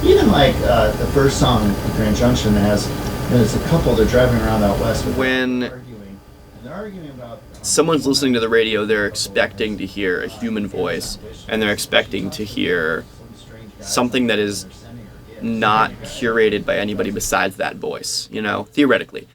Even like the first song, Grand Junction, there's a couple, they're driving around out west. When they're arguing about someone's listening to the radio, they're expecting to hear a human voice, and they're expecting to hear something that is not curated by anybody besides that voice, you know, theoretically.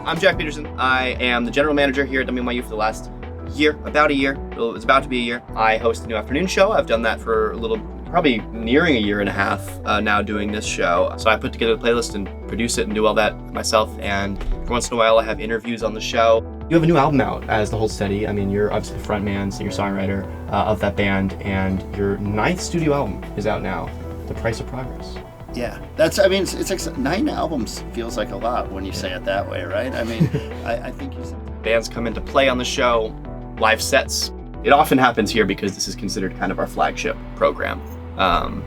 I'm Jack Peterson. I am the general manager here at WNYU for the last year, about a year. It's about to be a year. I host a new afternoon show. I've done that for probably nearing a year and a half now doing this show. So I put together a playlist and produce it and do all that myself. And every once in a while I have interviews on the show. You have a new album out as The Whole Steady. I mean, you're obviously the frontman, singer-songwriter of that band, and your 9th studio album is out now, The Price of Progress. Yeah, it's like 9 albums feels like a lot when you say it that way, right? I mean, I think bands come into play on the show, live sets. It often happens here because this is considered kind of our flagship program. And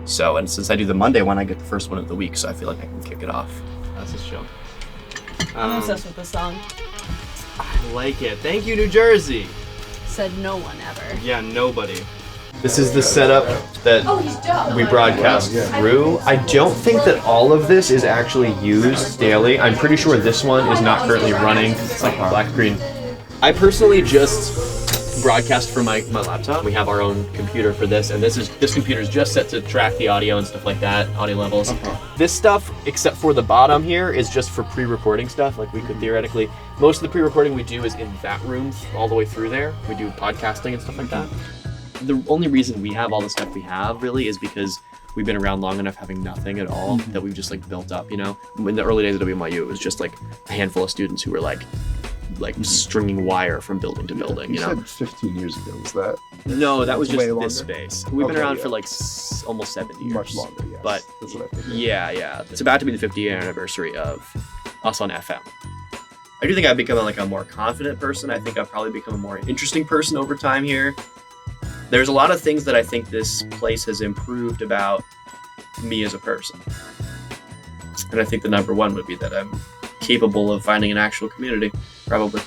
since I do the Monday one, I get the first one of the week, so I feel like I can kick it off as this show. I'm obsessed with the song. I like it. Thank you, New Jersey. Said no one ever. Yeah, nobody. This is the setup that we broadcast through. I don't think that all of this is actually used daily. I'm pretty sure this one is not currently running. It's like black screen. I personally just broadcast from my laptop. We have our own computer for this, and this computer is just set to track the audio and stuff like that, audio levels. Okay. This stuff, except for the bottom here, is just for pre-recording stuff. Like we could theoretically, most of the pre-recording we do is in that room all the way through there. We do podcasting and stuff like that. The only reason we have all the stuff we have really is because we've been around long enough having nothing at all that we've just like built up, you know? In the early days of WNYU, it was just like a handful of students who were like stringing wire from building to building, you know? You said 15 years ago, was that? No, that was just longer? this space. We've been around for like almost 70 years. Much longer, yes. But that's what I figured. Yeah. It's about to be the 50th anniversary of us on FM. I do think I've become a more confident person. I think I've probably become a more interesting person over time here. There's a lot of things that I think this place has improved about me as a person. And I think the number one would be that I'm capable of finding an actual community, probably.